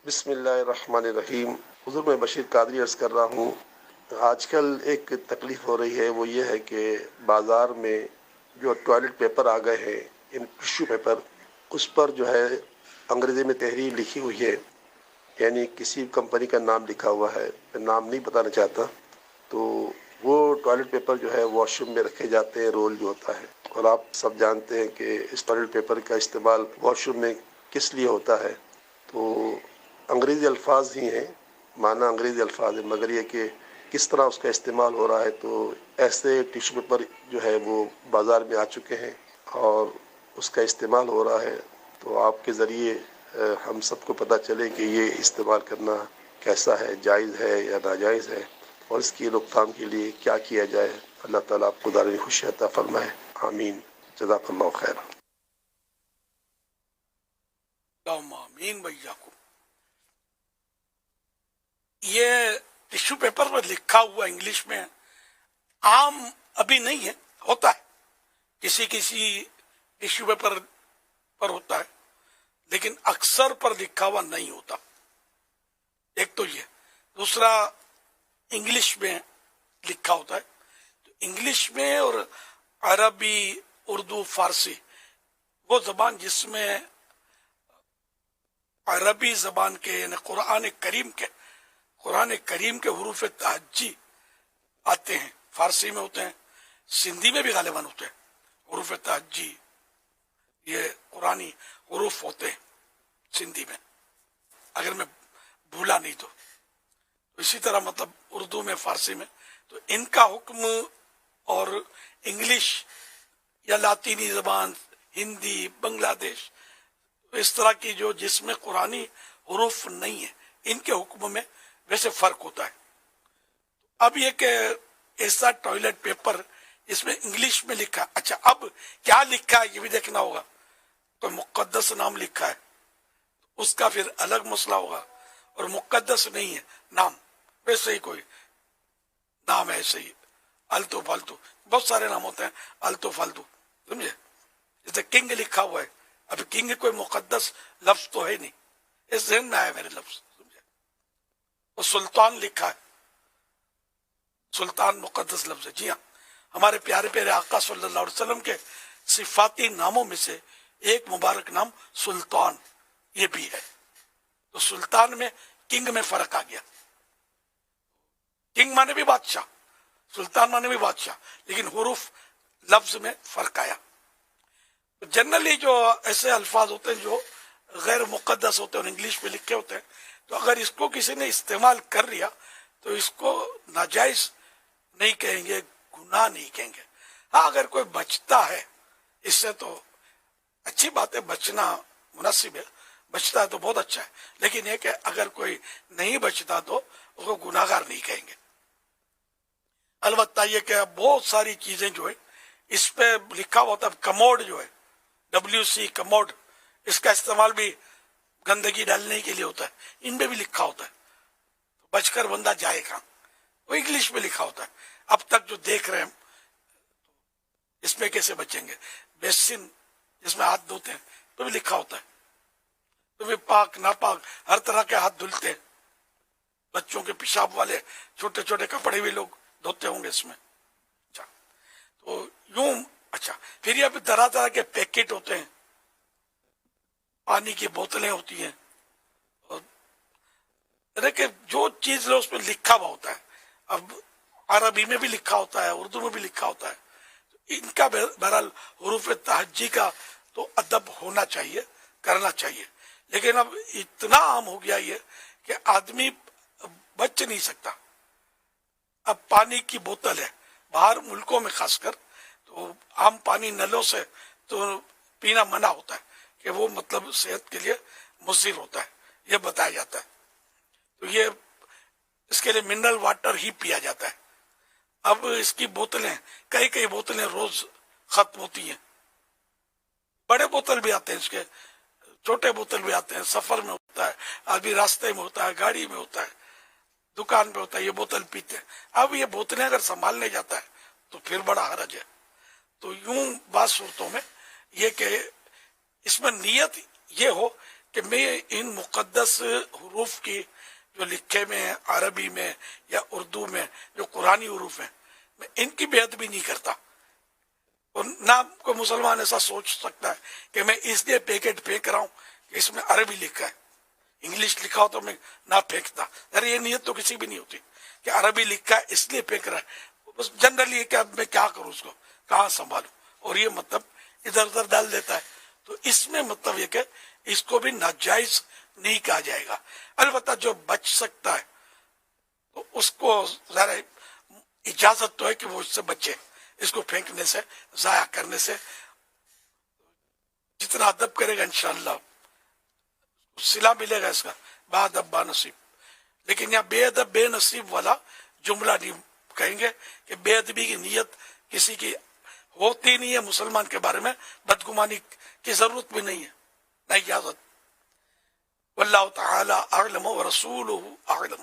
بسم اللہ الرحمن الرحیم. حضور میں بشیر قادری عرض کر رہا ہوں. آج کل ایک تکلیف ہو رہی ہے، وہ یہ ہے کہ بازار میں جو ٹوائلٹ پیپر آ گئے ہیں، ان ٹشو پیپر، اس پر جو ہے انگریزی میں تحریر لکھی ہوئی ہے، یعنی کسی کمپنی کا نام لکھا ہوا ہے. میں نام نہیں بتانا چاہتا. تو وہ ٹوائلٹ پیپر جو ہے واش روم میں رکھے جاتے ہیں، رول جو ہوتا ہے. اور آپ سب جانتے ہیں کہ اس ٹوائلٹ پیپر کا استعمال واش روم میں کس لیے ہوتا ہے. تو انگریزی الفاظ ہی ہیں، معنی انگریزی الفاظ ہیں، مگر یہ کہ کس طرح اس کا استعمال ہو رہا ہے. تو ایسے ٹیشو پیپر جو ہے وہ بازار میں آ چکے ہیں اور اس کا استعمال ہو رہا ہے. تو آپ کے ذریعے ہم سب کو پتہ چلے کہ یہ استعمال کرنا کیسا ہے، جائز ہے یا ناجائز ہے، اور اس کی روک تھام کے لیے کیا کیا جائے. اللہ تعالیٰ آپ کو دارالعلوم خوشی عطا فرمائے. آمین. جزاک اللہ خیر. آمین بھیا کو. یہ ٹشو پیپر پر لکھا ہوا انگلش میں عام ابھی نہیں ہے، ہوتا ہے کسی ٹشو پیپر پر ہوتا ہے، لیکن اکثر پر لکھا ہوا نہیں ہوتا. ایک تو یہ. دوسرا انگلش میں لکھا ہوتا ہے. تو انگلش میں اور عربی، اردو، فارسی، وہ زبان جس میں عربی زبان کے یعنی قرآن کریم کے حروف تہجی آتے ہیں، فارسی میں ہوتے ہیں، سندھی میں بھی غالباً ہوتے ہیں. حروف تہجی یہ قرآنی حروف ہوتے ہیں سندھی میں، اگر میں بھولا نہیں تو. اسی طرح مطلب اردو میں، فارسی میں. تو ان کا حکم اور انگلش یا لاطینی زبان، ہندی، بنگلہ دیش، اس طرح کی جو جس میں قرآنی حروف نہیں ہیں، ان کے حکم میں ویسے فرق ہوتا ہے. اب یہ کہ ایسا ٹوائلٹ پیپر اس میں انگلش میں لکھا، اچھا اب کیا لکھا ہے یہ بھی دیکھنا ہوگا. کوئی مقدس نام لکھا ہے اس کا پھر الگ مسئلہ ہوگا، اور مقدس نہیں ہے نام، ویسے ہی کوئی نام ہے ایسے ہی التو فالتو، بہت سارے نام ہوتے ہیں التو فالتو، سمجھے. جیسے کنگ لکھا ہوا ہے، اب کنگ کوئی مقدس لفظ تو ہے نہیں، اس ذہن میں آیا میرے لفظ، سمجھے. اور سلطان لکھا ہے، سلطان مقدس لفظ ہے. جی ہاں، ہمارے پیارے پیارے آقا صلی اللہ علیہ وسلم کے صفاتی ناموں میں سے ایک مبارک نام سلطان یہ بھی ہے. تو سلطان میں کنگ میں فرق آ گیا. کنگ مانے بھی بادشاہ، سلطان مانے بھی بادشاہ، لیکن حروف لفظ میں فرق آیا. جنرلی جو ایسے الفاظ ہوتے ہیں جو غیر مقدس ہوتے ہیں اور انگلش میں لکھے ہوتے ہیں، تو اگر اس کو کسی نے استعمال کر لیا تو اس کو ناجائز نہیں کہیں گے، گناہ نہیں کہیں گے. ہاں اگر کوئی بچتا ہے اس سے تو اچھی بات ہے، بچنا مناسب ہے، بچتا ہے تو بہت اچھا ہے. لیکن یہ کہ اگر کوئی نہیں بچتا تو اس کو گناہگار نہیں کہیں گے. البتہ یہ کہ بہت ساری چیزیں جو ہے اس پہ لکھا ہوا ہوتا ہے. کموڈ جو ہے، WC کموڈ، اس کا استعمال بھی گندگی ڈالنے کے لیے ہوتا ہے، ان پہ بھی لکھا ہوتا ہے. بچ کر بندہ جائے کہاں، وہ انگلش میں لکھا ہوتا ہے. اب تک جو دیکھ رہے ہیں اس میں کیسے بچیں گے. بیسن جس میں ہاتھ دھوتے ہیں تو بھی لکھا ہوتا ہے. تو بھی پاک ناپاک ہر طرح کے ہاتھ دھلتے ہیں. بچوں کے پیشاب والے چھوٹے چھوٹے کپڑے بھی لوگ دھوتے ہوں گے اس میں. اچھا تو یوں. اچھا پھر یہ بھی طرح طرح کے پیکٹ ہوتے ہیں، پانی کی بوتلیں ہوتی ہیں، اور کہ جو چیز اس میں لکھا ہوا ہوتا ہے. اب عربی میں بھی لکھا ہوتا ہے، اردو میں بھی لکھا ہوتا ہے. ان کا بہرحال حروف تہجی کا تو ادب ہونا چاہیے، کرنا چاہیے. لیکن اب اتنا عام ہو گیا یہ کہ آدمی بچ نہیں سکتا. اب پانی کی بوتل ہے باہر ملکوں میں خاص کر، تو عام پانی نلوں سے تو پینا منع ہوتا ہے کہ وہ مطلب صحت کے لیے مضر ہوتا ہے، یہ بتایا جاتا ہے. تو یہ اس کے لیے منرل واٹر ہی پیا جاتا ہے. اب اس کی بوتلیں، کئی بوتلیں روز ختم ہوتی ہیں. بڑے بوتل بھی آتے ہیں اس کے، چھوٹے بوتل بھی آتے ہیں. سفر میں ہوتا ہے آدمی، راستے میں ہوتا ہے، گاڑی میں ہوتا ہے، دکان پہ ہوتا ہے، یہ بوتل پیتے ہیں. اب یہ بوتلیں اگر سنبھالنے جاتا ہے تو پھر بڑا حرج ہے. تو یوں بعض صورتوں میں یہ کہ اس میں نیت یہ ہو کہ میں ان مقدس حروف کی جو لکھے میں ہیں عربی میں یا اردو میں جو قرآنی حروف ہیں میں ان کی بے ادبی نہیں کرتا. اور نہ کوئی مسلمان ایسا سوچ سکتا ہے کہ میں اس لیے پیکٹ پھینک رہا ہوں کہ اس میں عربی لکھا ہے, انگلش لکھا ہو تو میں نہ پھینکتا. ارے یہ نیت تو کسی بھی نہیں ہوتی کہ عربی لکھا ہے اس لیے پھینک رہا ہے, بس جنرلی کہ اب میں کیا کروں, اس کو کہاں سنبھالوں, اور یہ مطلب ادھر ادھر ڈال دیتا ہے. تو اس میں مطلب یہ کہ اس کو بھی ناجائز نہیں کہا جائے گا. البتہ جو بچ سکتا ہے تو اس کو ذرا اجازت تو ہے کہ وہ اس سے بچے, اس کو پھینکنے سے, ضائع کرنے سے. جتنا ادب کرے گا انشاءاللہ صلہ ملے گا اس کا, با ادب با نصیب. لیکن یہاں بے ادب بے نصیب والا جملہ نہیں کہیں گے کہ بے ادبی کی نیت کسی کی ہوتی نہیں ہے مسلمان کے بارے میں, بدگمانی کی ضرورت بھی نہیں ہے, نہ اجازت. واللہ تعالی اعلم ورسولہ اعلم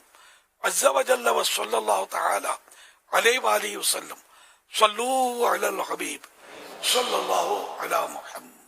عز وجل وصلی اللہ تعالی علیہ وآلہ وسلم. صلو علی الحبیب صلی اللہ علی محمد.